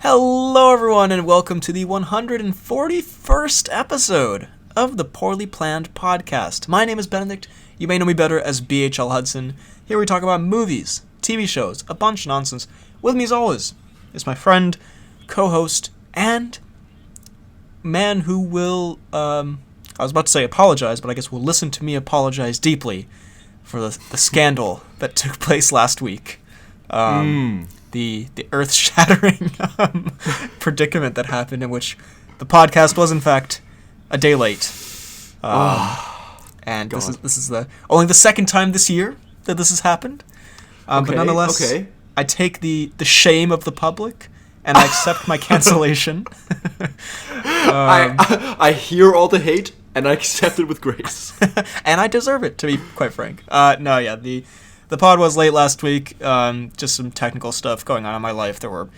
Hello everyone and welcome to the 141st episode of the Poorly Planned Podcast. My name is Benedict. You may know me better as BHL Hudson. Here we talk about movies, TV shows, a bunch of nonsense. With me as always is my friend, co-host, and man who will, I was about to say apologize, but I guess will listen to me apologize deeply for the scandal that took place last week. The earth-shattering predicament that happened in which the podcast was, in fact, a day late. And God. this is only the second time this year that this has happened. But nonetheless, I take the shame of the public, and I accept my cancellation. I hear all the hate, and I accept it with grace. And I deserve it, to be quite frank. The pod was late last week, just some technical stuff going on in my life. There were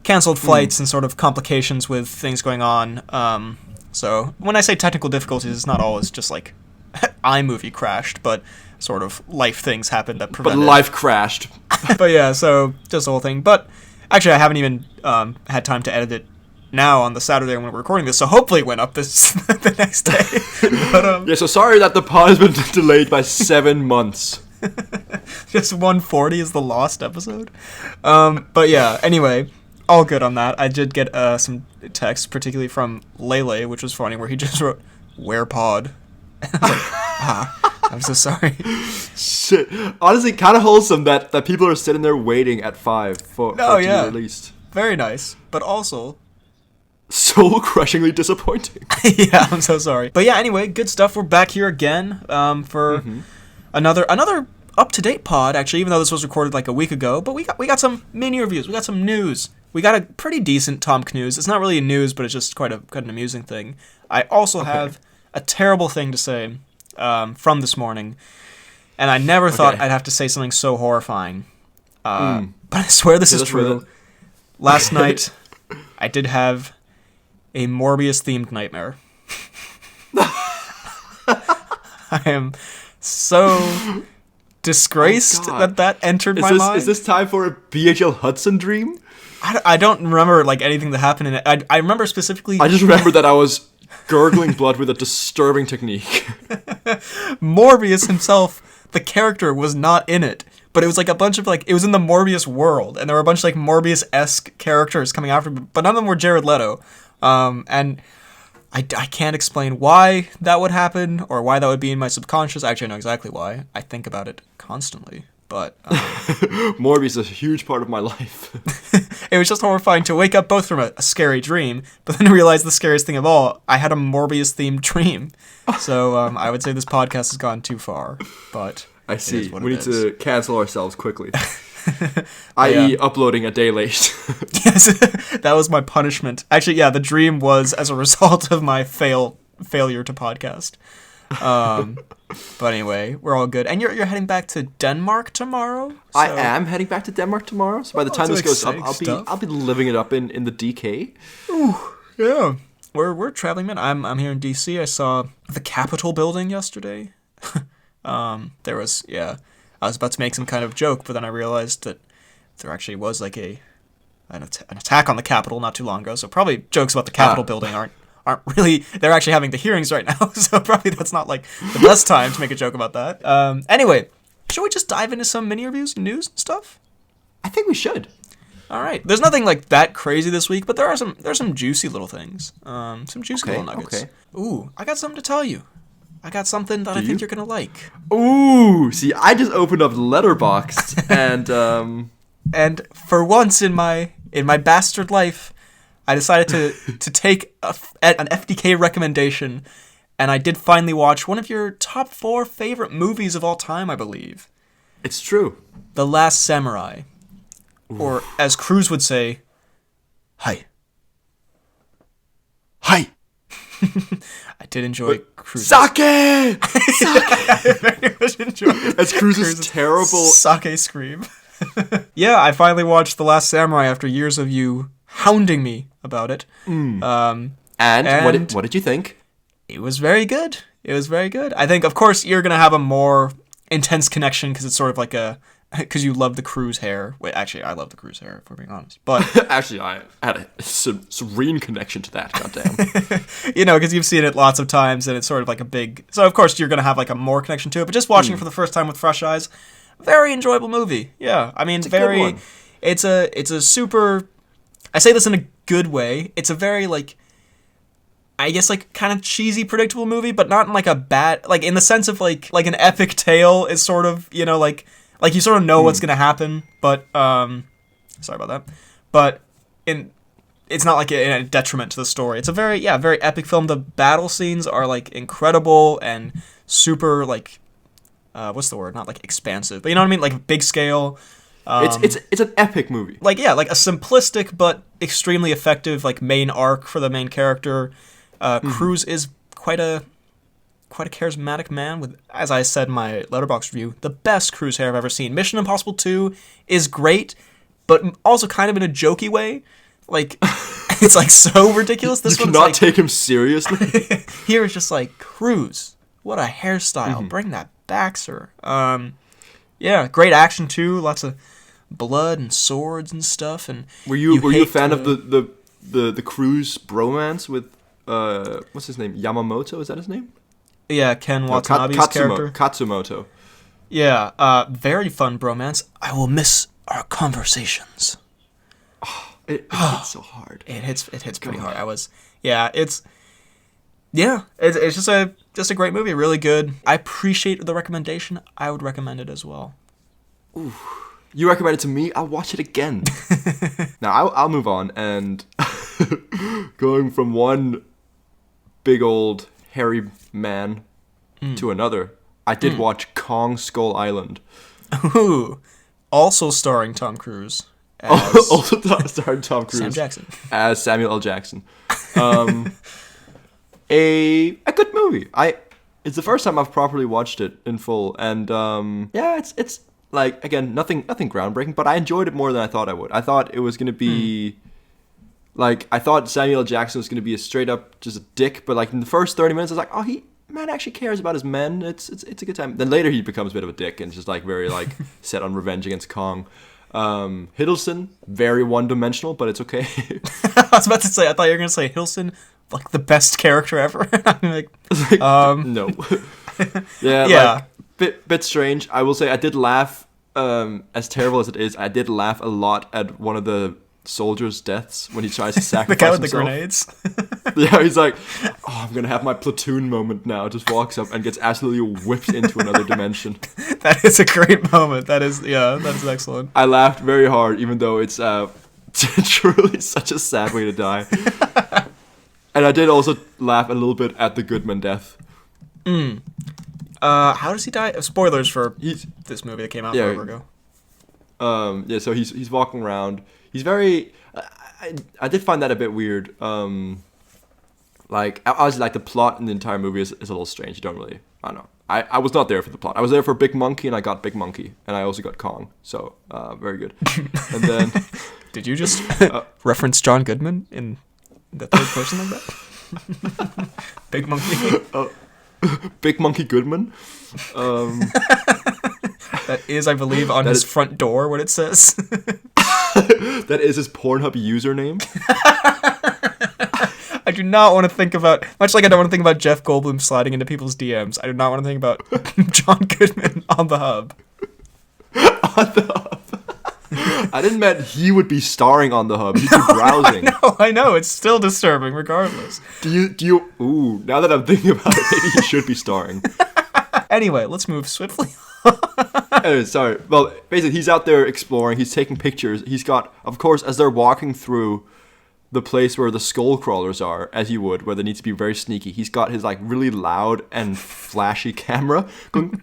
canceled flights and sort of complications with things going on. So when I say technical difficulties, it's not always just like iMovie crashed, but sort of life things happened that prevented But life crashed. But yeah, so just the whole thing. But actually, I haven't even had time to edit it now on the Saturday when we're recording this, so hopefully it went up the next day. But, yeah, so sorry that the pod has been delayed by 7 months. Just 140 is the lost episode. But yeah, anyway, all good on that. I did get some text, particularly from Lele, which was funny, where he just wrote, "Where pod?" And I was like, I'm so sorry. Shit. Honestly, kind of wholesome that people are sitting there waiting at 5 for it to be released. Very nice, but also soul-crushingly disappointing. Yeah, I'm so sorry. But yeah, anyway, good stuff. We're back here again for another up-to-date pod, actually, even though this was recorded like a week ago. But we got some mini reviews. We got some news. We got a pretty decent Cnews. It's not really news, but it's just quite an amusing thing. I also have a terrible thing to say from this morning, and I never thought I'd have to say something so horrifying. But I swear this is true. Last night, I did have a Morbius-themed nightmare. I am so disgraced that entered my mind. Is this time for a BHL Hudson dream? I don't remember like anything that happened in it. I remember specifically. I just remember that I was gurgling blood with a disturbing technique. Morbius himself, the character, was not in it, but it was like a bunch of it was in the Morbius world, and there were a bunch of like Morbius-esque characters coming after him, but none of them were Jared Leto. And I can't explain why that would happen or why that would be in my subconscious. Actually, I know exactly why. I think about it constantly. But Morbius is a huge part of my life. It was just horrifying to wake up both from a scary dream, but then realize the scariest thing of all, I had a Morbius-themed dream. So I would say this podcast has gone too far. But I see. We need to cancel ourselves quickly. I.e. uploading a day late. Yes, that was my punishment. Actually, yeah, the dream was as a result of my failure to podcast. But anyway, we're all good. And you're heading back to Denmark tomorrow? So. I am heading back to Denmark tomorrow. So by the time this goes up, I'll be living it up in the DK. Ooh, yeah. We're traveling, man. I'm here in DC. I saw the Capitol building yesterday. There was I was about to make some kind of joke, but then I realized that there actually was like an attack on the Capitol not too long ago. So probably jokes about the Capitol building aren't really. They're actually having the hearings right now, so probably that's not like the best time to make a joke about that. Anyway, should we just dive into some mini reviews, news, and stuff? I think we should. All right. There's nothing like that crazy this week, but there's some juicy little things. Some juicy little nuggets. Okay. Ooh, I got something to tell you. I got something that I think you're gonna like. Ooh, see, I just opened up Letterboxd and for once in my bastard life, I decided to take an FDK recommendation, and I did finally watch one of your top 4 favorite movies of all time, I believe. It's true. The Last Samurai, or as Cruise would say, "Hi." Hi. I did enjoy Cruise. Sake! I very much enjoyed it. That's Cruise's terrible sake scream. Yeah, I finally watched The Last Samurai after years of you hounding me about it. And what did you think? It was very good. I think, of course, you're going to have a more intense connection because it's sort of like a because you love the Cruise hair. Wait, actually, I love the Cruise hair, if we're being honest. But actually, I had a serene connection to that. Goddamn. Because you've seen it lots of times, and it's sort of like a big. So of course you're gonna have like a more connection to it. But just watching it for the first time with fresh eyes, very enjoyable movie. Yeah, I mean, it's very. It's a super. I say this in a good way. It's a very like. I guess like kind of cheesy, predictable movie, but not in like a bad, like in the sense of like an epic tale is sort of, like you sort of know what's gonna happen, but sorry about that, but it's not like a detriment to the story. It's a very epic film. The battle scenes are like incredible and super like what's the word? Not like expansive, but you know what I mean, like big scale. It's an epic movie. Like like a simplistic but extremely effective like main arc for the main character. Cruise is quite a charismatic man with, as I said in my Letterboxd review, the best Cruise hair I've ever seen. Mission Impossible 2 is great, but also kind of in a jokey way. Like, it's like so ridiculous. This you cannot like, take him seriously. Here it's just like, Cruise, what a hairstyle. Bring that back, sir. Yeah, great action too. Lots of blood and swords and stuff. And were you a fan of the Cruise bromance with what's his name? Yamamoto, is that his name? Yeah, Ken Watanabe's character. Katsumoto. Yeah, very fun bromance. I will miss our conversations. Oh, it hits so hard. It hits pretty hard. It's just a great movie, really good. I appreciate the recommendation. I would recommend it as well. Ooh. You recommend it to me, I'll watch it again. Now, I'll move on, and going from one big old hairy man to another, I did watch Kong Skull Island. Ooh. Also starring Tom Cruise. Also starring Tom Cruise. Sam Jackson. As Samuel L. Jackson. A good movie. It's the first time I've properly watched it in full, and it's like, again, nothing groundbreaking, but I enjoyed it more than I thought I would. I thought it was going to be, like, I thought Samuel L. Jackson was going to be a straight up just a dick, but like in the first 30 minutes, I was like, oh, man actually cares about his men. It's a good time. Then later he becomes a bit of a dick and just like very like set on revenge against Kong. Hiddleston, very one-dimensional, but it's okay. I was about to say, I thought you were going to say Hiddleston, like the best character ever. I'm like, no. Yeah. Like, bit strange. I will say I did laugh, as terrible as it is, I did laugh a lot at one of the soldiers' deaths when he tries to sacrifice the guy with himself. The grenades? Yeah, he's like, oh, I'm going to have my platoon moment now. Just walks up and gets absolutely whipped into another dimension. That is a great moment. That is excellent. I laughed very hard, even though it's truly such a sad way to die. And I did also laugh a little bit at the Goodman death. How does he die? Spoilers for this movie that came out forever ago. So he's walking around. He's very... I did find that a bit weird. Like, I was like, the plot in the entire movie is a little strange. You don't really... I don't know. I was not there for the plot. I was there for Big Monkey, and I got Big Monkey. And I also got Kong. So, very good. And then... Did you just reference John Goodman in the third person like that? Big Monkey? Big Monkey Goodman. That is, I believe, on his front door what it says. That is his Pornhub username. I do not want to think about, much like I don't want to think about Jeff Goldblum sliding into people's DMs, I do not want to think about John Goodman on the hub. On the hub. I didn't mean he would be starring on the hub. He'd be browsing. I know. It's still disturbing, regardless. Do you? Ooh, now that I'm thinking about it, maybe he should be starring. Anyway, let's move swiftly. Anyway, sorry. Well, basically, he's out there exploring. He's taking pictures. He's got, of course, as they're walking through the place where the skull crawlers are, as you would, where they need to be very sneaky. He's got his like really loud and flashy camera going,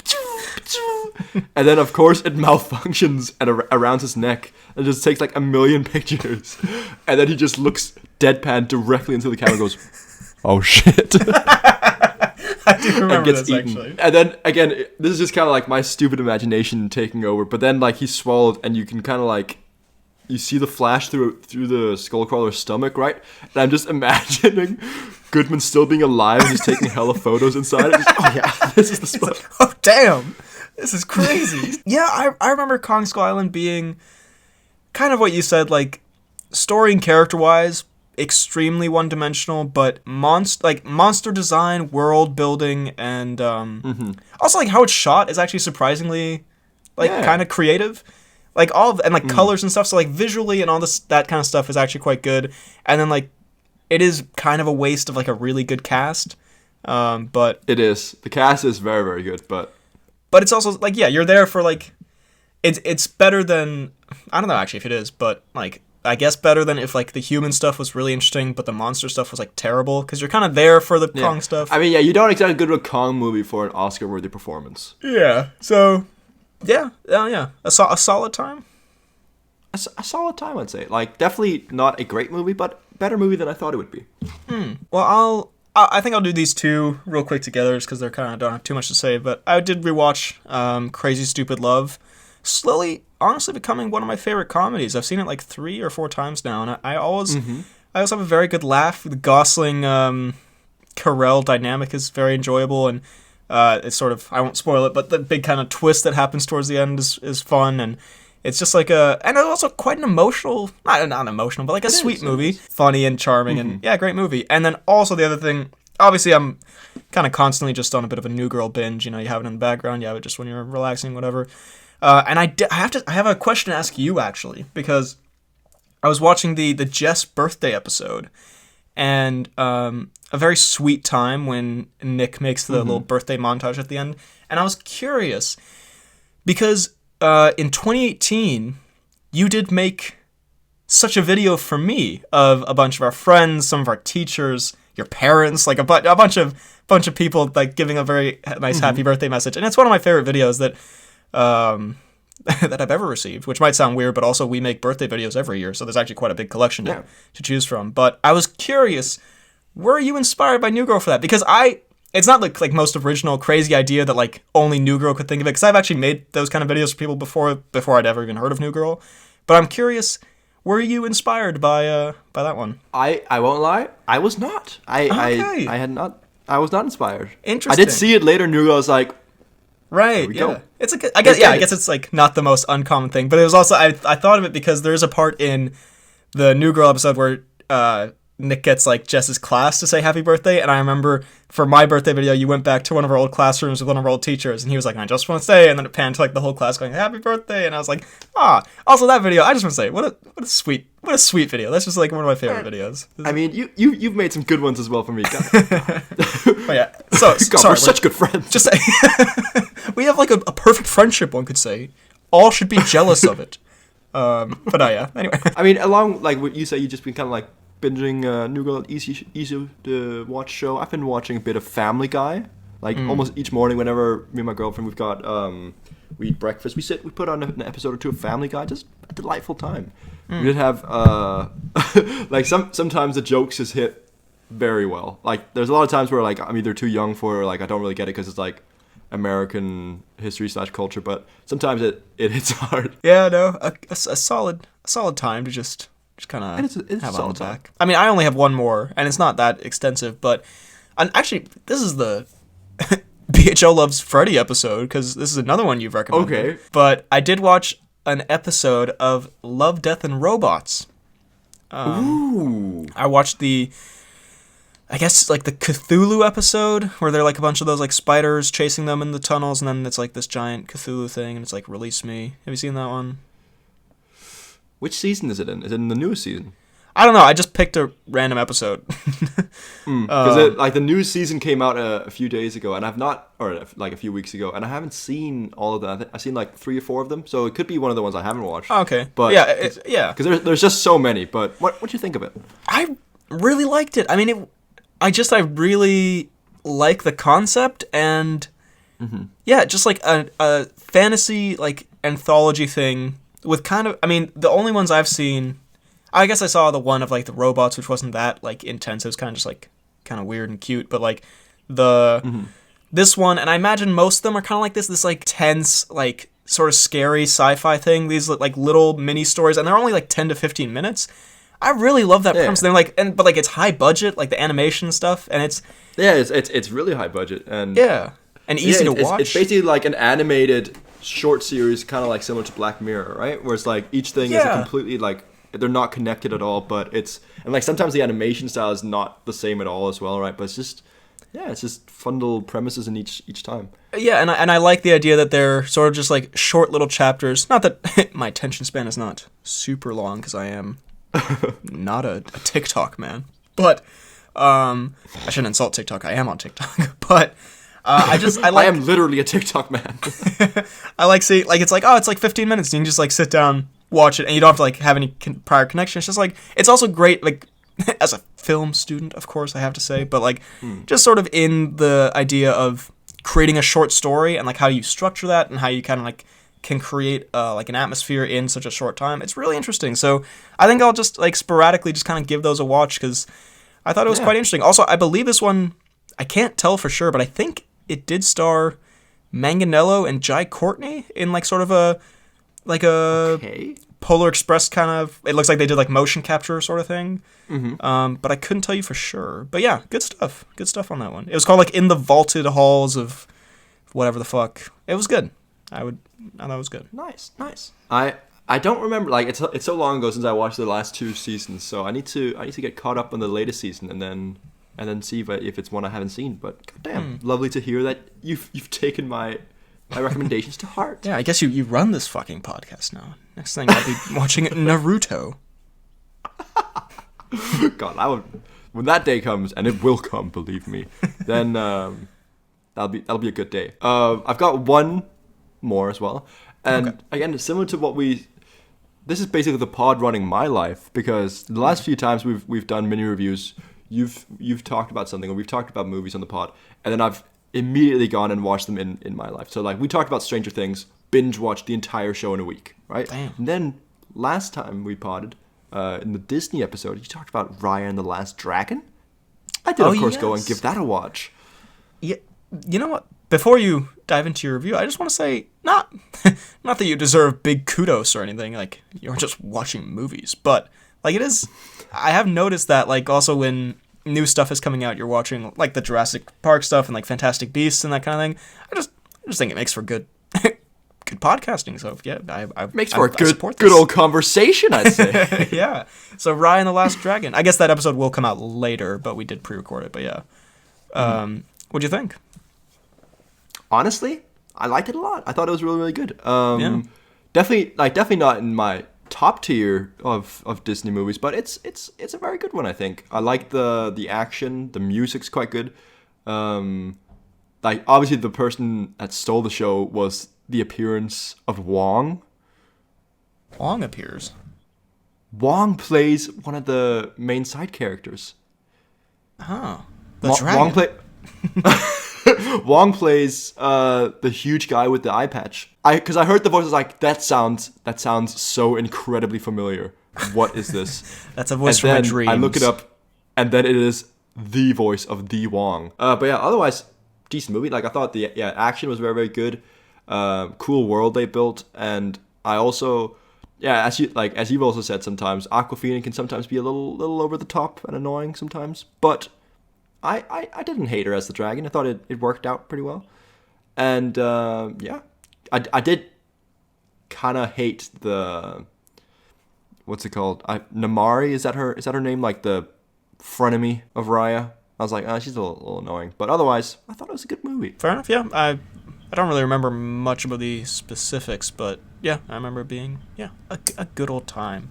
and then of course it malfunctions around his neck and just takes like a million pictures, and then he just looks deadpan directly into the camera and goes, "Oh shit." I do remember this actually. And then again, this is just kind of like my stupid imagination taking over. But then like he's swallowed, and you can kind of like. You see the flash through the skullcrawler's stomach, right? And I'm just imagining Goodman still being alive and just taking hella photos inside. Oh yeah, this is the spot. Oh damn! This is crazy. Yeah, I remember Kong Skull Island being kind of what you said, like, story and character-wise, extremely one-dimensional, but monster design, world building, and also, like, how it's shot is actually surprisingly, like, kind of creative. Like, colors and stuff, so, like, visually and all this, that kind of stuff is actually quite good. And then, like, it is kind of a waste of, like, a really good cast, but... It is. The cast is very, very good, but it's also, like, yeah, you're there for, like... It's better than... I don't know, actually, if it is, but, like, I guess better than if, like, the human stuff was really interesting, but the monster stuff was, like, terrible, because you're kind of there for the Kong stuff. I mean, yeah, you don't exactly go to a Kong movie for an Oscar-worthy performance. Yeah, so... Yeah. A solid time? A solid time, I'd say. Like, definitely not a great movie, but better movie than I thought it would be. Well, I think I'll do these two real quick together, just because they're kind of don't have too much to say, but I did rewatch Crazy Stupid Love. Slowly, honestly becoming one of my favorite comedies. I've seen it like 3 or 4 times now, and I always have a very good laugh. The Gosling Carell dynamic is very enjoyable, and it's sort of, I won't spoil it, but the big kind of twist that happens towards the end is fun, and it's just like and it's also quite an emotional, not emotional, but like a sweet movie. Funny and charming, and yeah, great movie. And then also the other thing, obviously I'm kind of constantly just on a bit of a New Girl binge, you know, you have it in the background, you have it just when you're relaxing, whatever. And I have a question to ask you, actually, because I was watching the Jess birthday episode, and a very sweet time when Nick makes the little birthday montage at the end, and I was curious, because in 2018, you did make such a video for me of a bunch of our friends, some of our teachers, your parents, like a bunch of people, like, giving a very nice happy birthday message, and it's one of my favorite videos that I've ever received, which might sound weird, but also we make birthday videos every year, so there's actually quite a big collection to choose from. But I was curious, were you inspired by New Girl for that? Because it's not like most original crazy idea that like only New Girl could think of it, because I've actually made those kind of videos for people before I'd ever even heard of New Girl. But I'm curious, were you inspired by that one? I won't lie, I was not. Okay. I was not inspired. Interesting. I did see it later. New Girl was like, right, yeah. It's I guess it's like not the most uncommon thing, but it was also I thought of it because there's a part in the New Girl episode where Nick gets like Jess's class to say happy birthday, and I remember for my birthday video you went back to one of our old classrooms with one of our old teachers, and he was like, I just want to say, and then it panned to like the whole class going happy birthday, and I was like, also that video, I just want to say what a sweet video. That's just like one of my favorite videos. I mean, you've made some good ones as well for me. But yeah, so God, sorry, we're such good friends. Just say, we have like a perfect friendship, one could say. All should be jealous of it. But yeah, anyway. I mean, along like what you say, you've just been kind of like binging New Girl, easy to watch show. I've been watching a bit of Family Guy, like almost each morning. Whenever me and my girlfriend, we've got we eat breakfast, we put on an episode or two of Family Guy. Just a delightful time. We did have like sometimes the jokes just hit very well. Like there's a lot of times where like I'm either too young for it, or like I don't really get it because it's like American history / culture, but sometimes it hits hard. Yeah, no, a solid time to just kind of have on the back. I mean, I only have one more, and it's not that extensive, but actually, this is the BHL Loves Freddy episode, because this is another one you've recommended. Okay. But I did watch an episode of Love, Death, and Robots. Ooh. I watched I guess like the Cthulhu episode, where they're like a bunch of those like spiders chasing them in the tunnels, and then it's like this giant Cthulhu thing, and it's like, release me. Have you seen that one? Which season is it in? Is it in the newest season? I don't know. I just picked a random episode. Because like the new season came out a few days ago, and I've not, or like a few weeks ago, and I haven't seen all of them. I've seen like 3 or 4 of them, so it could be one of the ones I haven't watched. Oh, okay, but yeah, because there's just so many. But what do you think of it? I really liked it. I mean, I really like the concept, and yeah, just like a fantasy like anthology thing with kind of, I mean, the only ones I've seen, I guess I saw the one of like the robots, which wasn't that like intense. It was kind of just like kind of weird and cute, but like this one, and I imagine most of them are kind of like this like tense, like sort of scary sci-fi thing. These like little mini stories, and they're only like 10 to 15 minutes. I really love that premise. They're like, but like it's high budget, like the animation stuff, and it's really high budget, and yeah. and easy to watch. It's basically like an animated short series, kind of like similar to Black Mirror, right? Where it's like each thing is a completely like they're not connected at all, but it's and like sometimes the animation style is not the same at all as well, right? But it's just fun little premises in each time. Yeah, and I like the idea that they're sort of just like short little chapters. Not that my attention span is not super long because I am not a TikTok man, but I shouldn't insult TikTok. I am on TikTok, but I am literally a TikTok man. I like seeing like it's like 15 minutes. And you can just like sit down, watch it, and you don't have to like have any prior connection. It's just like it's also great like as a film student, of course, I have to say, but like just sort of in the idea of creating a short story and like how you structure that and how you kind of like can create like an atmosphere in such a short time. It's really interesting. So I think I'll just like sporadically just kind of give those a watch because I thought it was quite interesting. Also, I believe this one, I can't tell for sure, but I think it did star Manganiello and Jai Courtney in like sort of a Polar Express kind of. It looks like they did like motion capture sort of thing. But I couldn't tell you for sure. But yeah, good stuff. Good stuff on that one. It was called like In the Vaulted Halls of whatever the fuck. It was good. I thought it was good. Nice. I don't remember, like it's so long ago since I watched the last 2 seasons, so I need to get caught up on the latest season and then see if it's one I haven't seen. But goddamn, lovely to hear that you've taken my recommendations to heart. Yeah, I guess you run this fucking podcast now. Next thing I'll be watching Naruto. God, when that day comes, and it will come, believe me, then that'll be a good day. I've got one more as well, and again, similar to what this is basically the pod running my life, because the last few times we've done mini reviews, you've talked about something, or we've talked about movies on the pod, and then I've immediately gone and watched them in my life. So like we talked about Stranger Things, binge watched the entire show in a week, right? Damn. And then last time we podded, in the Disney episode, you talked about Raya and the Last Dragon. I did, of course, go and give that a watch. Yeah, you know what? Before you dive into your review, I just want to say, not that you deserve big kudos or anything, like, you're just watching movies, but, like, it is, I have noticed that, like, also when new stuff is coming out, you're watching, like, the Jurassic Park stuff and, like, Fantastic Beasts and that kind of thing. I just think it makes for good podcasting, so yeah, I makes for a good old conversation, I'd say. Yeah. So Raya and the Last Dragon. I guess that episode will come out later, but we did pre-record it. But yeah, what'd you think? Honestly, I liked it a lot. I thought it was really, really good. Definitely not in my top tier of Disney movies, but it's a very good one. I think I like the action. The music's quite good. Like obviously the person that stole the show was the appearance of Wong. Wong appears. Wong plays one of the main side characters. Oh, the dragon. Wong plays the huge guy with the eye patch. Because I heard the voice, I was like, that sounds so incredibly familiar. What is this? That's a voice from my dreams. I look it up, and then it is the voice of the Wong. But yeah, otherwise, decent movie. Like I thought the action was very, very good. Cool world they built, and I also, as you've also said, sometimes Awkwafina can sometimes be a little over the top and annoying sometimes, but I didn't hate her as the dragon. I thought it worked out pretty well, and I did kind of hate the, what's it called? Namari, is that her name? Like the frenemy of Raya. I was like, she's a little annoying, but otherwise, I thought it was a good movie. Fair enough. Yeah, I don't really remember much about the specifics, but yeah, I remember it being a good old time.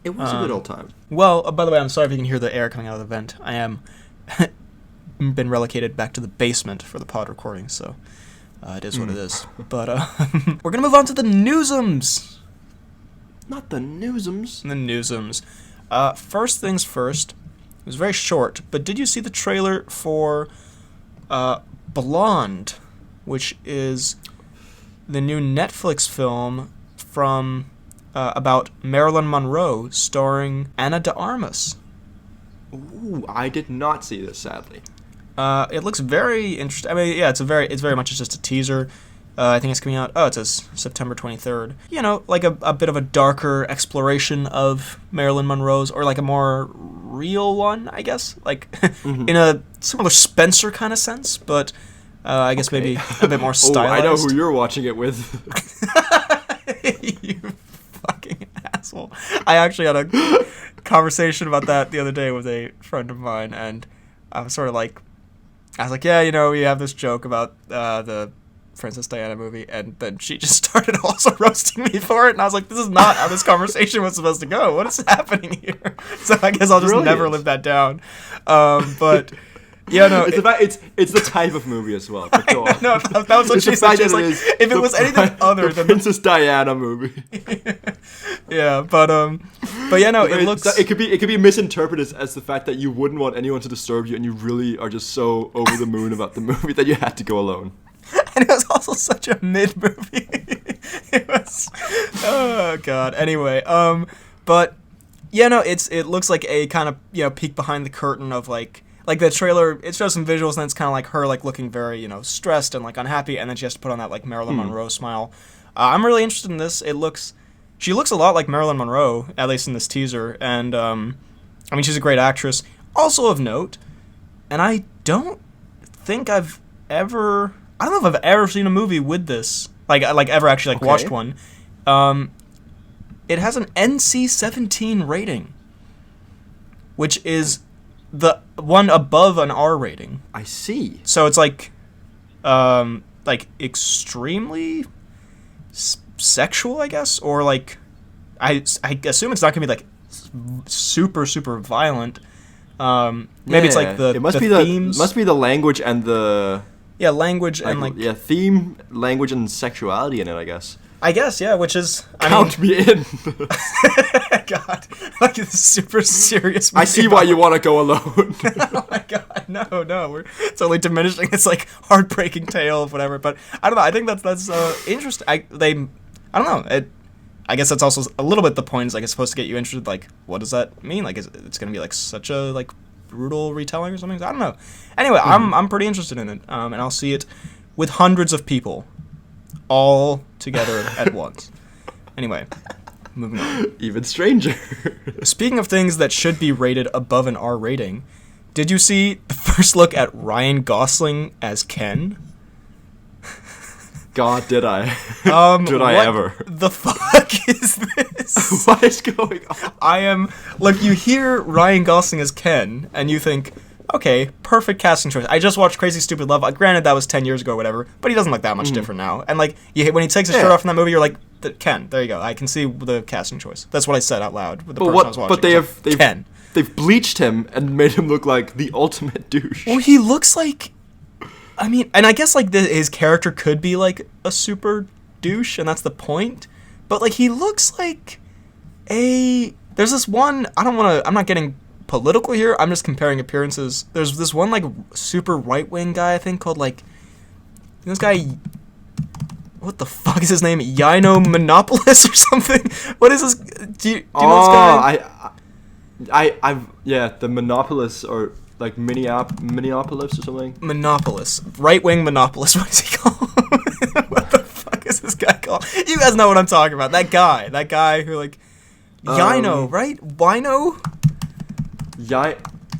It was a good old time. Well, by the way, I'm sorry if you can hear the air coming out of the vent. I am been relocated back to the basement for the pod recording, so it is what it is. But we're gonna move on to the newsums. Not the newsums. The newsums. First things first. It was very short, but did you see the trailer for Blonde, which is the new Netflix film from about Marilyn Monroe, starring Ana de Armas? Ooh, I did not see this, sadly. It looks very interesting. I mean, yeah, it's very much just a teaser. I think it's coming out. Oh, it says September 23rd. You know, like a bit of a darker exploration of Marilyn Monroe's, or like a more real one, I guess. Like in a similar Spencer kind of sense, but I guess maybe a bit more Oh, stylized. I know who you're watching it with. You fucking asshole. I actually had a conversation about that the other day with a friend of mine, and I was sort of like, yeah, you know, we have this joke about the Princess Diana movie, and then she just started also roasting me for it, and I was like, this is not how this conversation was supposed to go. What is happening here? So I guess I'll just never live that down. But yeah, no, it's the type of movie as well. But go on. No, that was what she said. She was like, if it was anything other than Princess Diana movie. Yeah, but yeah, no, it looks. It could be misinterpreted as the fact that you wouldn't want anyone to disturb you, and you really are just so over the moon about the movie that you had to go alone. And it was also such a mid movie. It was, oh god. Anyway, but yeah, no, it looks like a kind of, you know, peek behind the curtain of like the trailer. It shows some visuals, and it's kind of like her like looking very, you know, stressed and like unhappy, and then she has to put on that like Marilyn Monroe smile. I'm really interested in this. She looks a lot like Marilyn Monroe, at least in this teaser, and I mean, she's a great actress. Also of note, and I don't think I've ever. I don't know if I've ever seen a movie with this, like ever actually watched one. It has an NC-17 rating, which is the one above an R rating. I see. So it's like extremely sexual, I guess, or like I assume it's not gonna be like super violent. Maybe it's like it must the be themes. Must be the language and the. Yeah, language and like... Yeah, theme, language, and sexuality in it, I guess. I guess, yeah, which is... Count me in! God, like this super serious movie. I see why you want to go alone. Oh my god, no, we're totally diminishing this like heartbreaking tale of whatever, but I don't know, I think that's interesting. I don't know, I guess that's also a little bit the point, is like it's supposed to get you interested, like, what does that mean? Like, it's going to be like such a, like, brutal retelling or something? I don't know. Anyway, I'm pretty interested in it, and I'll see it with hundreds of people all together at once. Anyway, moving on. Even stranger. Speaking of things that should be rated above an R rating, did you see the first look at Ryan Gosling as Ken? God, did I? Did I ever? The fuck is this? What is going on? Look, you hear Ryan Gosling as Ken, and you think, okay, perfect casting choice. I just watched Crazy Stupid Love. Granted, that was 10 years ago or whatever, but he doesn't look that much different now. And like, when he takes his shirt off in that movie, you're like, Ken, there you go. I can see the casting choice. That's what I said out loud with the person I was watching. But Ken. They've bleached him and made him look like the ultimate douche. Well, he looks like... I mean, and I guess, like, his character could be, like, a super douche, and that's the point. But, like, he looks like there's this one... I'm not getting political here. I'm just comparing appearances. There's this one, like, super right-wing guy, I think, called, like... This guy... What the fuck is his name? Yino Monopolis or something? What is this? Do you know this guy? The Monopolis, or... like Minneapolis or something? Monopolis. Right-wing Monopolis. What is he called? What the fuck is this guy called? You guys know what I'm talking about. That guy who, like... Yino, right? Wino?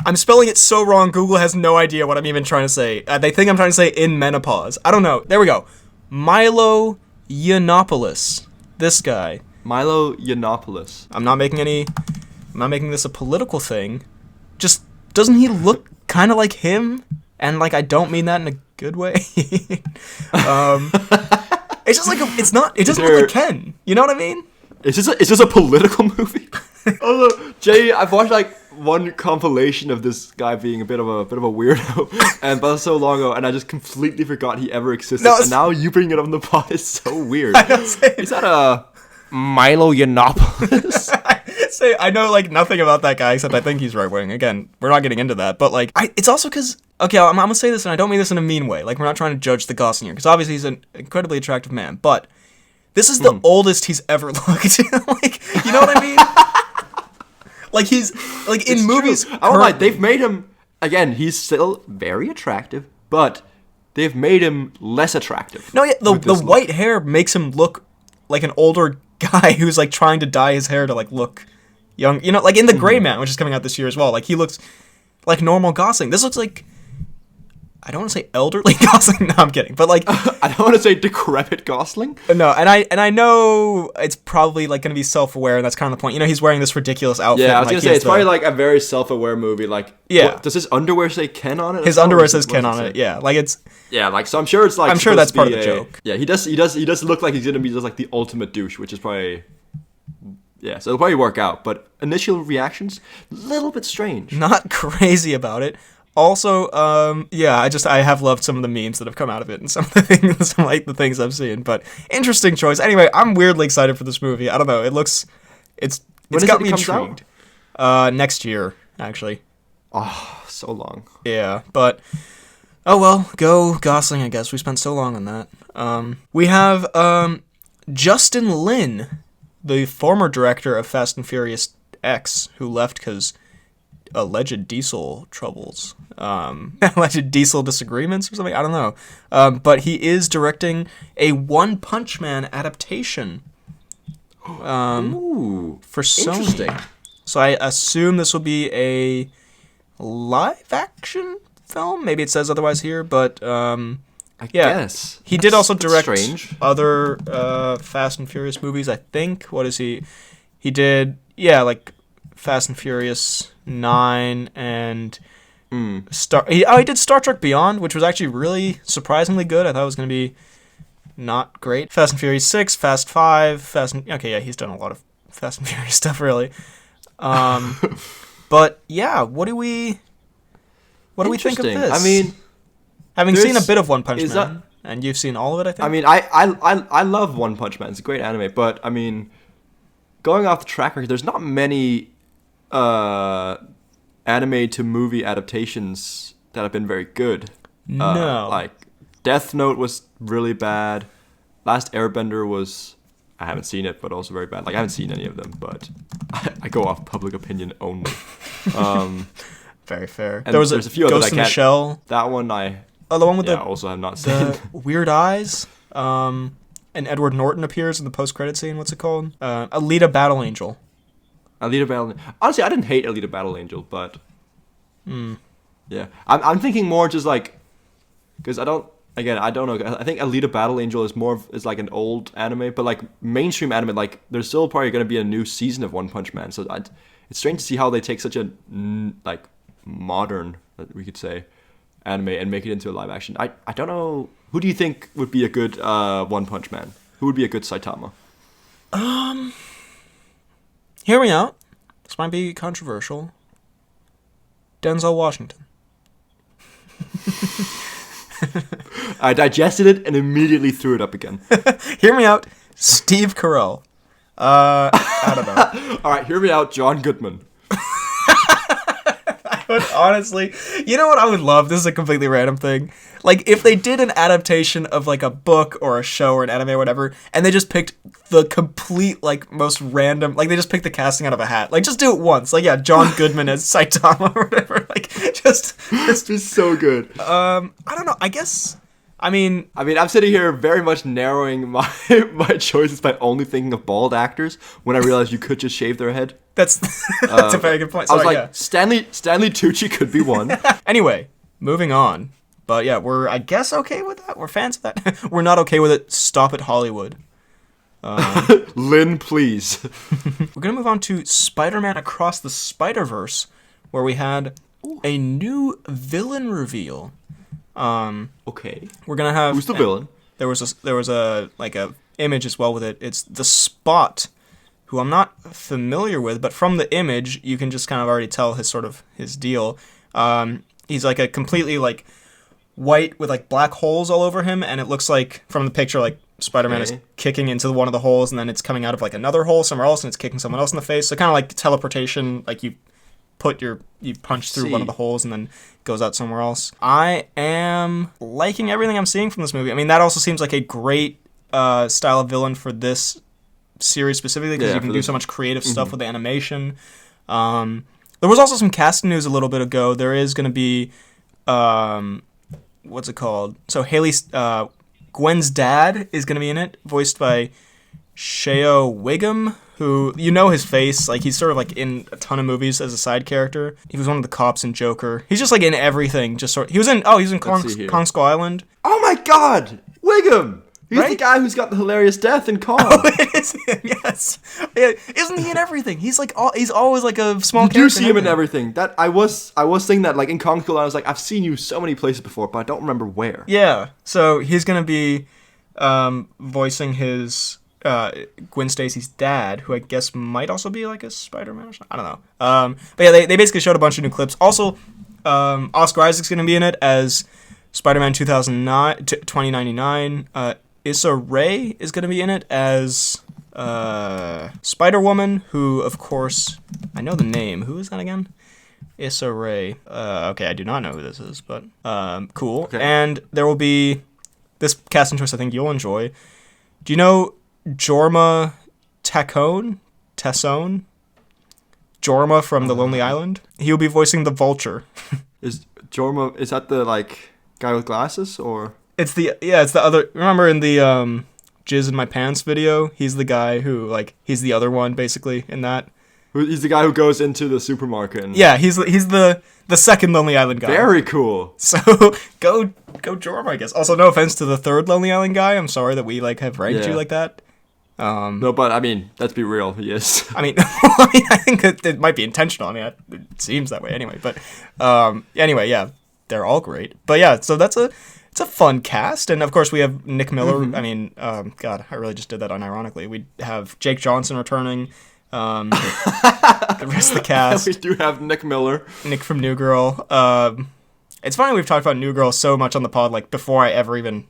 I'm spelling it so wrong, Google has no idea what I'm even trying to say. They think I'm trying to say in menopause. I don't know. There we go. Milo Yiannopoulos. This guy. Milo Yiannopoulos. I'm not making this a political thing. Just... doesn't he look kind of like him? And, like, I don't mean that in a good way. It's just like, it doesn't look like Ken. You know what I mean? Is this a political movie? Although, Jay, I've watched, like, one compilation of this guy being a bit of a weirdo, and that was so long ago, and I just completely forgot he ever existed. And now you bringing it up in the pod is so weird. Is that a Milo Yiannopoulos? I know, like, nothing about that guy, except I think he's right-wing. Again, we're not getting into that, but, like, it's also because, okay, I'm gonna say this, and I don't mean this in a mean way. Like, we're not trying to judge the Gosling here, because obviously he's an incredibly attractive man, but this is the oldest he's ever looked. Like, you know what I mean? Like, he's, like, in movies... I don't like, they've made him, again, he's still very attractive, but they've made him less attractive. No, yeah, the white hair makes him look like an older guy who's, like, trying to dye his hair to, like, look... young, you know, like in The Gray Man, which is coming out this year as well. Like, he looks like normal Gosling. This looks like, I don't want to say elderly Gosling. No, I'm kidding. But like, I don't want to say decrepit Gosling. No, and I know it's probably like going to be self-aware, and that's kind of the point. You know, he's wearing this ridiculous outfit. Yeah, I was like, gonna say it's probably like a very self-aware movie. Like, yeah, does his underwear say Ken on it? His underwear says Ken on it. Yeah, like it's. Yeah, like so. I'm sure it's like. I'm sure that's part of the joke. Yeah, he does look like he's gonna be just like the ultimate douche, which is probably. Yeah, so it'll probably work out. But initial reactions, a little bit strange. Not crazy about it. Also, yeah, I have loved some of the memes that have come out of it and some of the things, some like the things I've seen. But interesting choice. Anyway, I'm weirdly excited for this movie. I don't know. It's got me intrigued. Next year, actually. Oh, so long. Yeah, but oh well, go Gosling. I guess we spent so long on that. We have Justin Lin, the former director of Fast and Furious X, who left because alleged diesel troubles, alleged diesel disagreements or something. I don't know. But he is directing a One Punch Man adaptation. Ooh, for Sony. Interesting. So I assume this will be a live action film. Maybe it says otherwise here, but I guess he did also direct other Fast and Furious movies. I think. What is he? He did like Fast and Furious 9 and he did Star Trek Beyond, which was actually really surprisingly good. I thought it was going to be not great. Fast and Furious 6, Fast 5, he's done a lot of Fast and Furious stuff really. But yeah, what do we think of this? I mean, having seen a bit of One Punch Man, and you've seen all of it, I think. I mean, I love One Punch Man. It's a great anime, but I mean, going off the track record, there's not many anime to movie adaptations that have been very good. No. Like Death Note was really bad. Last Airbender was, I haven't seen it, but also very bad. Like I haven't seen any of them, but I go off public opinion only. Very fair. And there's a few Ghost others in the Shell. That one the one with I also have not seen. Weird Eyes. And Edward Norton appears in the post-credit scene. What's it called? Alita Battle Angel. Alita Battle. Honestly, I didn't hate Alita Battle Angel, but yeah, I'm thinking more just like because I don't know. I think Alita Battle Angel is like an old anime, but like mainstream anime, like there's still probably going to be a new season of One Punch Man. So it's strange to see how they take such a like modern, we could say, anime and make it into a live action. I don't know. Who do you think would be a good One Punch Man? Who would be a good Saitama? Hear me out. This might be controversial. Denzel Washington. I digested it and immediately threw it up again. Hear me out. Steve Carell. I don't know. All right, hear me out. John Goodman. But honestly, you know what I would love? This is a completely random thing. Like, if they did an adaptation of, like, a book or a show or an anime or whatever, and they just picked the complete, like, most random... Like, they just picked the casting out of a hat. Like, just do it once. Like, yeah, John Goodman as Saitama or whatever. Like, just be so good. I don't know. I guess... I mean, I'm sitting here very much narrowing my choices by only thinking of bald actors when I realized you could just shave their head. That's a very good point. Sorry, I was like, yeah. Stanley Tucci could be one. Anyway, moving on. But yeah, we're, I guess, okay with that. We're fans of that. We're not okay with it. Stop it, Hollywood. Lynn, please. We're going to move on to Spider-Man Across the Spider-Verse, where we had a new villain reveal. Okay. We're going to have... Who's the villain? There was a image as well with it. It's the Spot, who I'm not familiar with, but from the image, you can just kind of already tell his deal. He's like a completely like white with like black holes all over him, and it looks like from the picture like Spider-Man is kicking into one of the holes, and then it's coming out of like another hole somewhere else, and it's kicking someone else in the face. So kind of like teleportation, like you punch through one of the holes and then goes out somewhere else. I am liking everything I'm seeing from this movie. I mean, that also seems like a great style of villain for this series specifically, because you can do so much creative stuff with the animation. There was also some casting news a little bit ago. There is going to be what's it called? So Gwen's dad is going to be in it, voiced by Sheo Wiggum, who, you know his face, like, he's sort of, like, in a ton of movies as a side character. He was one of the cops in Joker. He's just, like, in everything, he was in Kong Skull Island. Oh my god! Wiggum! He's Right? the guy who's got the hilarious death in Kong. Oh, it is him, yes. Yeah, isn't he in everything? He's, like, he's always, like, a small character. You do see him in everything. That I was thinking that, like, in Kong Skull Island, I was like, I've seen you so many places before, but I don't remember where. Yeah, so he's gonna be voicing his... Gwen Stacy's dad, who I guess might also be like a Spider-Man or something. I don't know. But yeah, they basically showed a bunch of new clips. Also, Oscar Isaac's going to be in it as Spider-Man 2099. Issa Rae is going to be in it as Spider-Woman, who, of course, I know the name. Who is that again? Issa Rae. Okay, I do not know who this is, but cool. Okay. And there will be this casting choice I think you'll enjoy. Do you know Jorma Taccone? Jorma from The Lonely Island? He'll be voicing the Vulture. Is that the, like, guy with glasses, or? It's the other, remember in the Jizz in My Pants video? He's the guy who, like, he's the other one, basically, in that. He's the guy who goes into the supermarket. Yeah, he's the second Lonely Island guy. Very cool. So, go Jorma, I guess. Also, no offense to the third Lonely Island guy. I'm sorry that we, like, have ranked you like that. No, but I mean, let's be real. He is. I think it might be intentional. I mean, it seems that way anyway. But anyway, yeah, they're all great. But yeah, so it's a fun cast, and of course we have Nick Miller. Mm-hmm. I mean, God, I really just did that unironically. We have Jake Johnson returning. The rest of the cast. We do have Nick Miller. Nick from New Girl. It's funny we've talked about New Girl so much on the pod, like before I ever even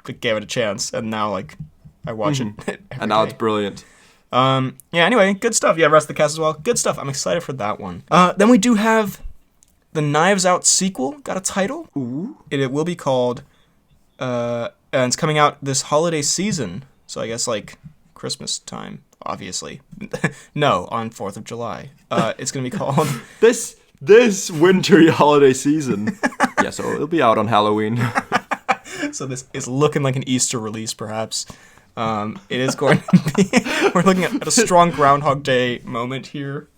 gave it a chance, and now like. I watch it and now day. It's brilliant. Yeah, anyway, good stuff. Yeah, rest of the cast as well. Good stuff. I'm excited for that one. Then we do have the Knives Out sequel. Got a title. Ooh. It will be called, and it's coming out this holiday season. So I guess like Christmas time, obviously. No, on 4th of July. It's going to be called... This wintry holiday season. Yeah, so it'll be out on Halloween. So this is looking like an Easter release, perhaps. It is going to be... We're looking at a strong Groundhog Day moment here.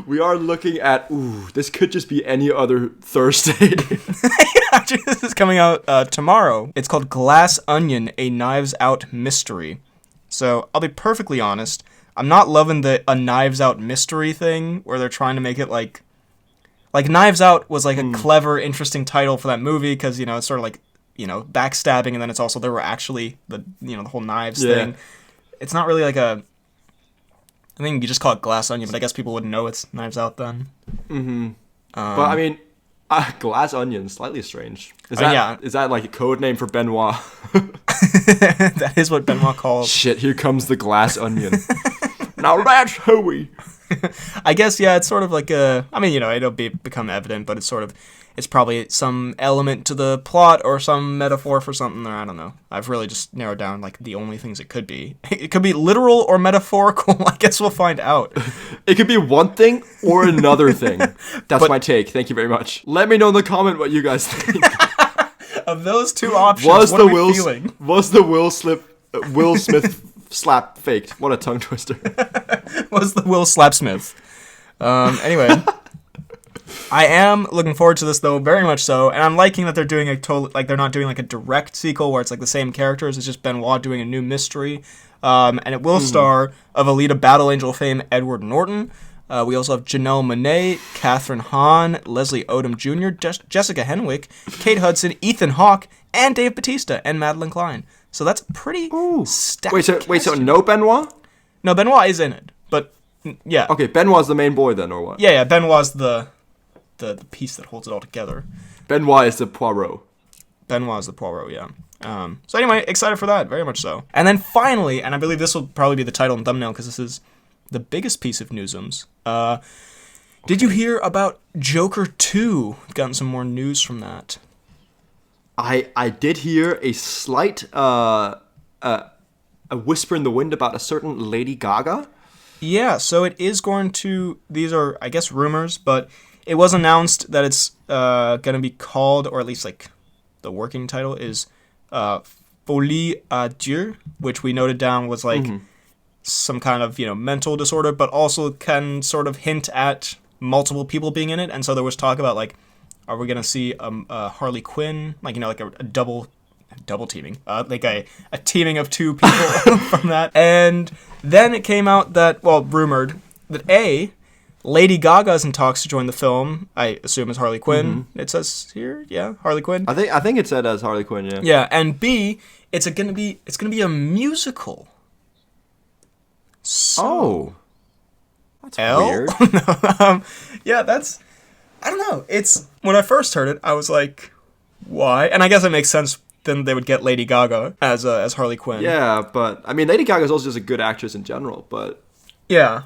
We are looking at... Ooh, this could just be any other Thursday. Yeah, this is coming out tomorrow. It's called Glass Onion, a Knives Out mystery. So, I'll be perfectly honest. I'm not loving a Knives Out mystery thing, where they're trying to make it like... Like, Knives Out was like a clever, interesting title for that movie, because, you know, it's sort of like... backstabbing, and then it's also there were actually the whole knives thing. It's not really like a... I think you just call it Glass Onion, but I guess people wouldn't know it's Knives Out then. Mm-hmm. But I mean, Glass Onion, slightly strange. Is that like a code name for Benoit? That is what Benoit calls. Shit, here comes the Glass Onion. Now that's hooey. I guess, yeah, it's sort of like a... I mean, it'll become evident, but it's probably some element to the plot or some metaphor for something there. I don't know. I've really just narrowed down, like, the only things it could be. It could be literal or metaphorical. I guess we'll find out. It could be one thing or another thing. That's my take. Thank you very much. Let me know in the comment what you guys think. Of those two options, what are we feeling? Was the Will Smith slap faked? What a tongue twister. Was the Will Slapsmith. Anyway... I am looking forward to this, though, very much so, and I'm liking that they're doing they're not doing like a direct sequel where it's like the same characters. It's just Benoit doing a new mystery, and it will star of Alita Battle Angel fame Edward Norton. We also have Janelle Monáe, Catherine Hahn, Leslie Odom Jr., Jessica Henwick, Kate Hudson, Ethan Hawke, and Dave Bautista and Madeline Klein. So that's pretty stacked. Wait, so no Benoit? No, Benoit is in it, but yeah. Okay, Benoit's the main boy then, or what? Yeah, Benoit's the piece that holds it all together. Benoit is the Poirot. Benoit is the Poirot, yeah. So anyway, excited for that, very much so. And then finally, and I believe this will probably be the title and thumbnail because this is the biggest piece of newsums. Did you hear about Joker 2? Gotten some more news from that. I did hear a slight a whisper in the wind about a certain Lady Gaga. Yeah, so it is going to... These are, I guess, rumors, but... It was announced that it's going to be called, or at least like the working title is Folie à Deux, which we noted down was like some kind of, mental disorder, but also can sort of hint at multiple people being in it. And so there was talk about, like, are we going to see a Harley Quinn, like, like a double teaming, like a teaming of two people from that. And then it came out that, rumored that Lady Gaga's in talks to join the film. I assume as Harley Quinn. Mm-hmm. It says here, yeah, Harley Quinn. I think it said as Harley Quinn, yeah. Yeah, and B, it's gonna be a musical. So, that's weird. Yeah, that's, I don't know. It's, when I first heard it, I was like, why? And I guess it makes sense. Then they would get Lady Gaga as Harley Quinn. Yeah, but I mean, Lady Gaga is also just a good actress in general. But yeah,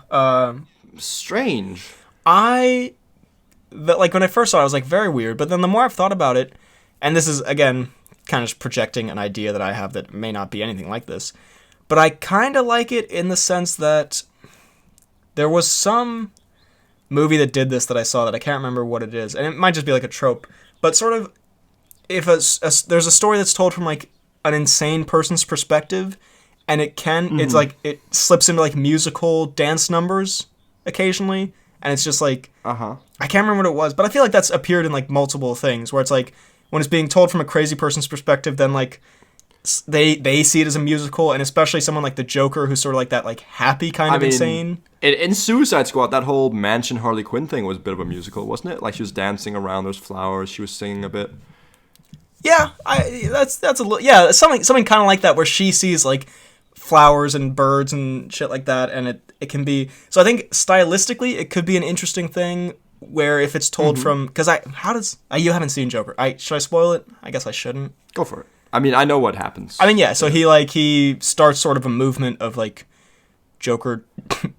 strange. When I first saw it, I was like, very weird. But then the more I've thought about it, and this is again kind of projecting an idea that I have that may not be anything like this, but I kind of like it in the sense that there was some movie that did this that I saw that I can't remember what it is, and it might just be like a trope, but sort of if there's a story that's told from like an insane person's perspective, and it's like it slips into like musical dance numbers occasionally, and it's just like I can't remember what it was, but I feel like that's appeared in like multiple things where it's like when it's being told from a crazy person's perspective, then like they see it as a musical, and especially someone like the Joker who's sort of like that like happy kind of insane. In Suicide Squad, that whole mansion Harley Quinn thing was a bit of a musical, wasn't it? Like she was dancing around, there's flowers, she was singing a bit. Yeah, that's a little, yeah, something kind of like that where she sees like flowers and birds and shit like that, and it can be, so I think stylistically it could be an interesting thing where if it's told from, because you haven't seen Joker, should I spoil it? I guess I shouldn't. Go for it. I mean, I know what happens. I mean, yeah, so he starts sort of a movement of like Joker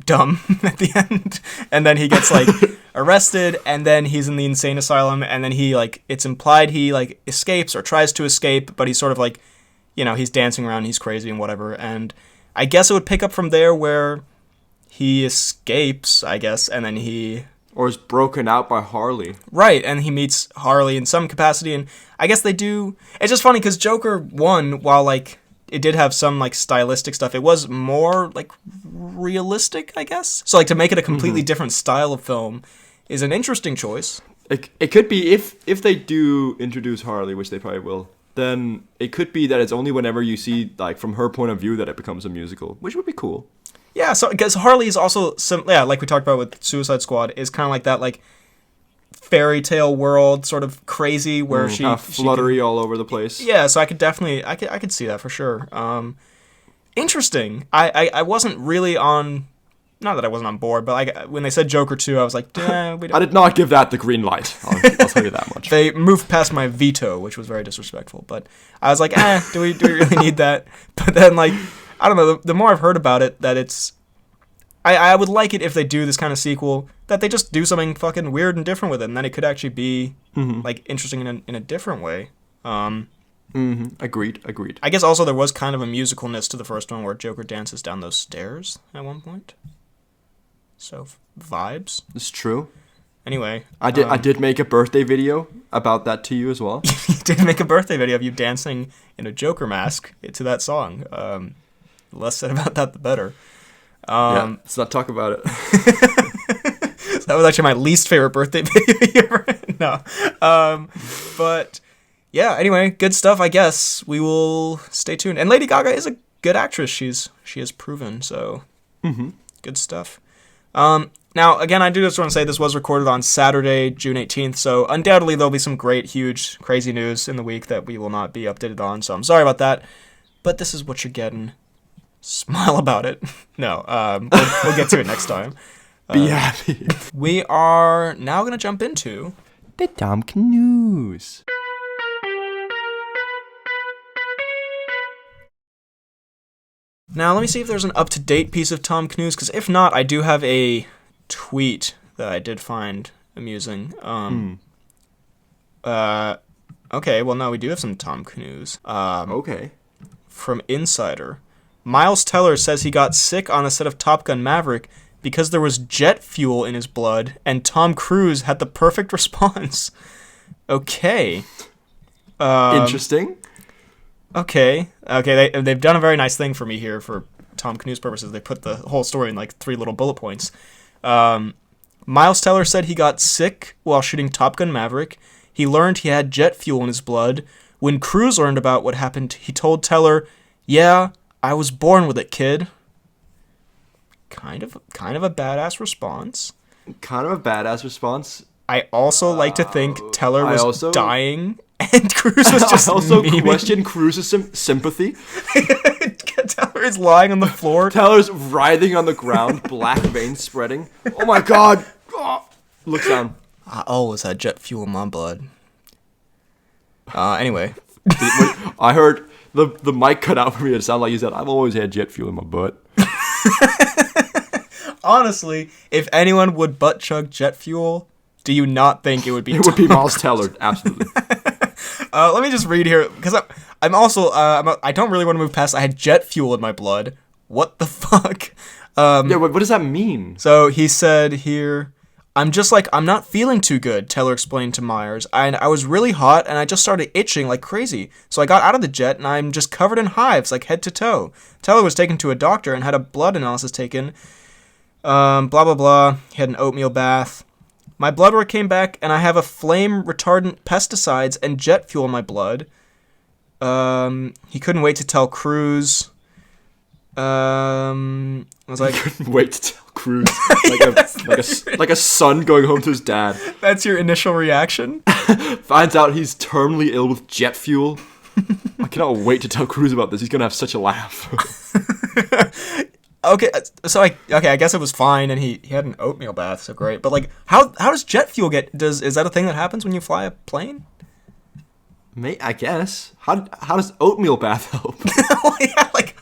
dumb at the end, and then he gets like arrested, and then he's in the insane asylum, and then he like, it's implied he like escapes or tries to escape, but he's sort of like, he's dancing around, he's crazy and whatever, and I guess it would pick up from there where he escapes, I guess, and then or is broken out by Harley. Right, and he meets Harley in some capacity, and I guess they do. It's just funny because Joker 1, while like it did have some like stylistic stuff, it was more like realistic, I guess. So like to make it a completely different style of film is an interesting choice. It could be if they do introduce Harley, which they probably will, then it could be that it's only whenever you see like from her point of view that it becomes a musical, which would be cool. Yeah, so because Harley is also like we talked about with Suicide Squad, is kind of like that like fairy tale world sort of crazy where she fluttery all over the place. Yeah, so I could definitely I could see that for sure. Interesting. I wasn't really on, not that I wasn't on board, but when they said Joker 2, I was like, I did not give that the green light. I'll tell you that much. They moved past my veto, which was very disrespectful. But I was like, do we really need that? But then like, I don't know, the more I've heard about it, that it's, I would like it if they do this kind of sequel, that they just do something fucking weird and different with it, and then it could actually be like interesting in a different way. Agreed. I guess also there was kind of a musicalness to the first one where Joker dances down those stairs at one point. So vibes. It's true. Anyway, I did make a birthday video about that to you as well. You did make a birthday video of you dancing in a Joker mask to that song. The less said about that, the better. Yeah, let's not talk about it. That was actually my least favorite birthday video ever. No. But yeah, anyway, good stuff, I guess. We will stay tuned. And Lady Gaga is a good actress. She has proven, so good stuff. Now, again, I do just want to say this was recorded on Saturday, June 18th, so undoubtedly there'll be some great, huge, crazy news in the week that we will not be updated on, so I'm sorry about that. But this is what you're getting. Smile about it. No, we'll get to it next time. Be happy. We are now going to jump into the Timecodes. Now, let me see if there's an up-to-date piece of Tom Cnews, because if not, I do have a tweet that I did find amusing. Okay, well, no, we do have some Tom Cnews. Okay. From Insider. Miles Teller says he got sick on the set of Top Gun Maverick because there was jet fuel in his blood, and Tom Cruise had the perfect response. Okay. Interesting. Okay, they've done a very nice thing for me here for Tom Cnews purposes, they put the whole story in like 3 little bullet points. Miles Teller said he got sick while shooting Top Gun Maverick. He learned he had jet fuel in his blood. When Cruise learned about what happened, he told Teller, "Yeah, I was born with it, kid." Kind of a badass response. I also like to think Teller was dying and Cruise was just memeing. Question Cruise's sympathy. Teller is lying on the floor. Teller's writhing on the ground, black veins spreading. Oh my god! Oh. Looks down. I always had jet fuel in my blood. Anyway. I heard the mic cut out for me. It sounded like you said, "I've always had jet fuel in my butt." Honestly, if anyone would butt chug jet fuel, do you not think it would be? It would be Miles Teller, absolutely. Let me just read here because I'm also I don't really want to move past. I had jet fuel in my blood. What the fuck? Yeah, what does that mean? So he said here, I'm not feeling too good, Teller explained to Myers. I was really hot and I just started itching like crazy. So I got out of the jet and I'm just covered in hives like head to toe. Teller was taken to a doctor and had a blood analysis taken. Blah, blah, blah. He had an oatmeal bath. My blood work came back and I have a flame retardant pesticides and jet fuel in my blood. He couldn't wait to tell Cruise. I was like, couldn't wait to tell Cruise. Like a son going home to his dad. That's your initial reaction? Finds out he's terminally ill with jet fuel. I cannot wait to tell Cruise about this. He's gonna have such a laugh. Okay, so I guess it was fine, and he had an oatmeal bath, so great. But like, how does jet fuel is that a thing that happens when you fly a plane? I guess. How does oatmeal bath help? Well, yeah, like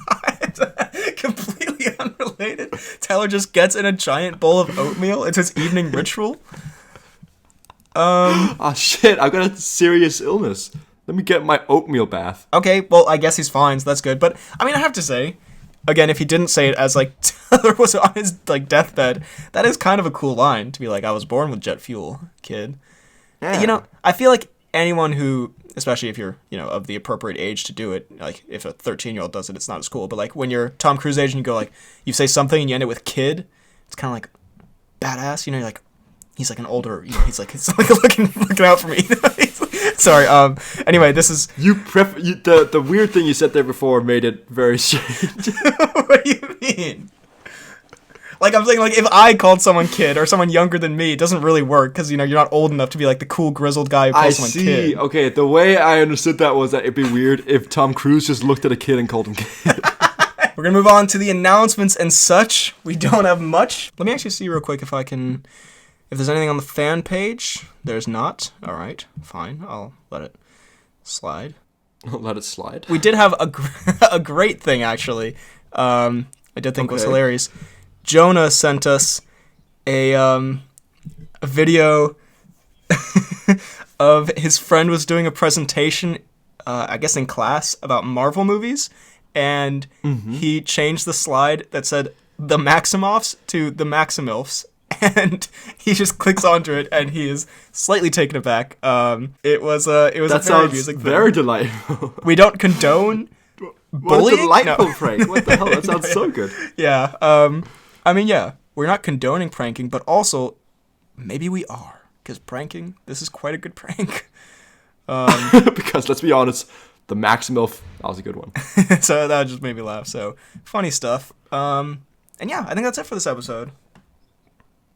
completely unrelated. Teller just gets in a giant bowl of oatmeal. It's his evening ritual. Oh shit! I've got a serious illness. Let me get my oatmeal bath. Okay, well I guess he's fine, so that's good. But I mean, I have to say, again, if he didn't say it as like Teller was on his like deathbed, that is kind of a cool line to be like, "I was born with jet fuel, kid." Yeah. You know, I feel like anyone who, especially if you're, of the appropriate age to do it, like if a 13-year-old does it, it's not as cool. But like when you're Tom Cruise age and you go like, you say something and you end it with kid, it's kind of like badass. You're like, he's like an older, he's like looking out for me. Sorry. Anyway, this is the weird thing you said there before made it very strange. What do you mean? Like, I'm saying, like, if I called someone kid or someone younger than me, it doesn't really work because, you're not old enough to be, like, the cool grizzled guy who calls someone kid. I see. Okay, the way I understood that was that it'd be weird if Tom Cruise just looked at a kid and called him kid. We're going to move on to the announcements and such. We don't have much. Let me actually see real quick if there's anything on the fan page. There's not. All right, fine. I'll let it slide. Let it slide? We did have a great thing, actually. I did think was hilarious. Jonah sent us a video of his friend was doing a presentation, I guess in class, about Marvel movies, and he changed the slide that said the Maximoffs to the Maximilfs, and he just clicks onto it, and he is slightly taken aback. It was a very amusing thing. Very delightful. We don't condone bullying. What a delightful prank! What the hell? That sounds so good. Yeah. I mean, yeah, we're not condoning pranking, but also, maybe we are, because pranking, this is quite a good prank. Because, let's be honest, the Maximilf, that was a good one. So that just made me laugh, so, funny stuff. And yeah, I think that's it for this episode.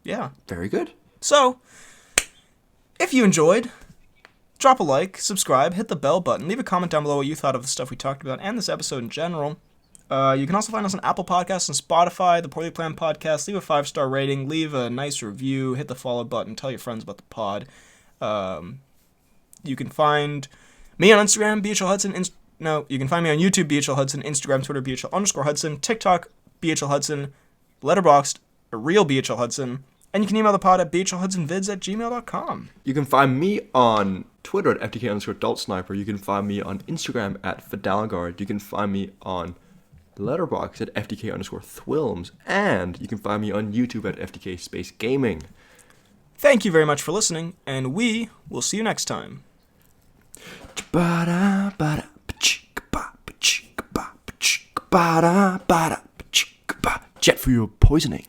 Yeah. Very good. So, if you enjoyed, drop a like, subscribe, hit the bell button, leave a comment down below what you thought of the stuff we talked about, and this episode in general. You can also find us on Apple Podcasts and Spotify, the Poorly Planned Podcast. Leave a 5-star rating, leave a nice review, hit the follow button, tell your friends about the pod. You can find me on Instagram, BHL Hudson. You can find me on YouTube, BHL Hudson, Instagram, Twitter, BHL_Hudson, TikTok, BHL Hudson, Letterboxd, real BHL Hudson, and you can email the pod at bhlhudsonvids@gmail.com. You can find me on Twitter at FTK_AdultSniper. You can find me on Instagram at Fidalgard. You can find me on Letterboxd at FTK_Thwilms, and you can find me on YouTube at FTK Space Gaming. Thank you very much for listening, and we will see you next time. jet fuel poisoning.